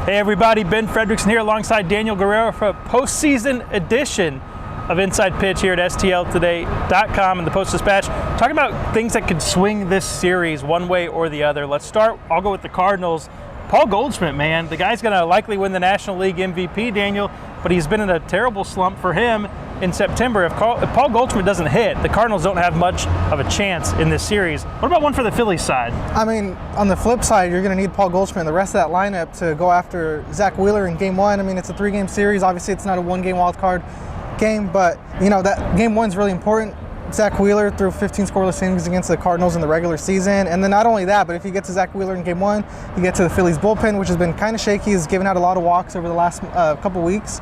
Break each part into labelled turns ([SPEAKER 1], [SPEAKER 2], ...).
[SPEAKER 1] Hey everybody, Ben Frederickson here alongside Daniel Guerrero for a postseason edition of Inside Pitch here at STLtoday.com and the Post-Dispatch. Talking about things that could swing this series one way or the other. Let's start, I'll go with the Cardinals. Paul Goldschmidt, man, the guy's gonna likely win the National League MVP, Daniel, but he's been in a terrible slump for him in September. If Paul Goldschmidt doesn't hit, the Cardinals don't have much of a chance in this series. What about one for the Phillies side?
[SPEAKER 2] I mean, on the flip side, you're going to need Paul Goldschmidt and the rest of that lineup to go after Zach Wheeler in Game 1. I mean, it's a 3-game series. Obviously, it's not a 1-game wild card game, but, you know, that Game 1's really important. Zach Wheeler threw 15 scoreless innings against the Cardinals in the regular season. And then not only that, but if you get to Zach Wheeler in Game 1, you get to the Phillies bullpen, which has been kind of shaky. He's given out a lot of walks over the last couple weeks.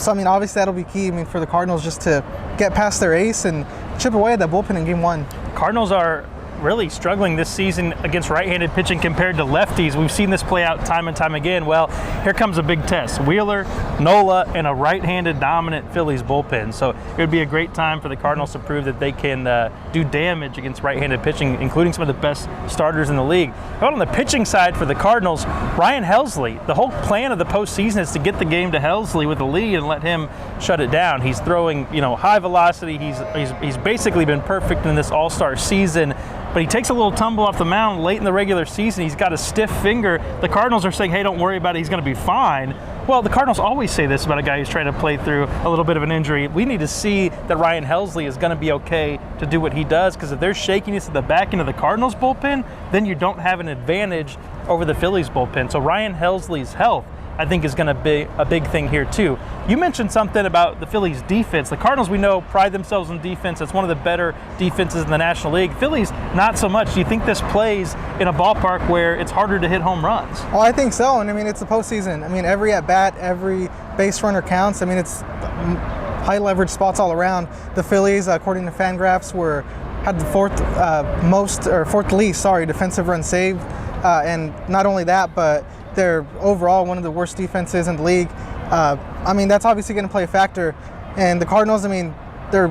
[SPEAKER 2] So, I mean, obviously that'll be key, for the Cardinals just to get past their ace and chip away at that bullpen in Game 1.
[SPEAKER 1] Cardinals are really struggling this season against right-handed pitching compared to lefties. We've seen this play out time and time again. Well, here comes a big test. Wheeler, Nola, and a right-handed dominant Phillies bullpen. So it would be a great time for the Cardinals to prove that they can do damage against right-handed pitching, including some of the best starters in the league. But on the pitching side for the Cardinals, Ryan Helsley, the whole plan of the postseason is to get the game to Helsley with the lead and let him shut it down. He's throwing, high velocity. He's basically been perfect in this all-star season. But he takes a little tumble off the mound late in the regular season. He's got a stiff finger. The Cardinals are saying, hey, don't worry about it. He's going to be fine. Well, the Cardinals always say this about a guy who's trying to play through a little bit of an injury. We need to see that Ryan Helsley is going to be okay to do what he does, because if there's shakiness at the back end of the Cardinals bullpen, then you don't have an advantage over the Phillies bullpen. So Ryan Helsley's health, I think, is going to be a big thing here too. You mentioned something about the Phillies defense. The Cardinals, we know, pride themselves on defense. It's one of the better defenses in the National League. Phillies, not so much. Do you think this plays in a ballpark where it's harder to hit home runs?
[SPEAKER 2] Well, I think so. And it's the postseason. every at-bat, every base runner counts. It's high leverage spots all around. The Phillies, according to Fangraphs, had the fourth least defensive run saved. And not only that, but they're overall one of the worst defenses in the league. That's obviously going to play a factor. And the Cardinals, they're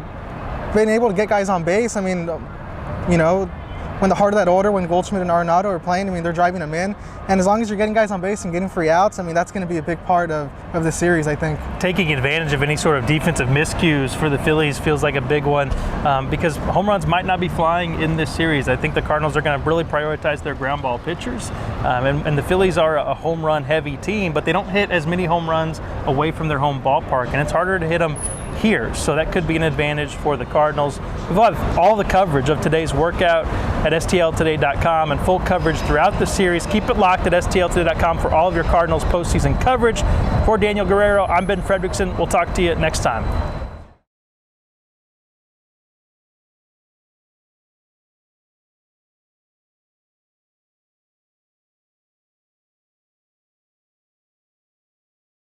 [SPEAKER 2] been able to get guys on base. When the heart of that order, when Goldschmidt and Arenado are playing, they're driving them in. And as long as you're getting guys on base and getting free outs, that's going to be a big part of the series, I think.
[SPEAKER 1] Taking advantage of any sort of defensive miscues for the Phillies feels like a big one, because home runs might not be flying in this series. I think the Cardinals are going to really prioritize their ground ball pitchers. And the Phillies are a home run heavy team, but they don't hit as many home runs away from their home ballpark, and it's harder to hit them here, so that could be an advantage for the Cardinals. We've got all the coverage of today's workout at STLtoday.com and full coverage throughout the series. Keep it locked at STLtoday.com for all of your Cardinals postseason coverage. For Daniel Guerrero, I'm Ben Frederickson. We'll talk to you next time.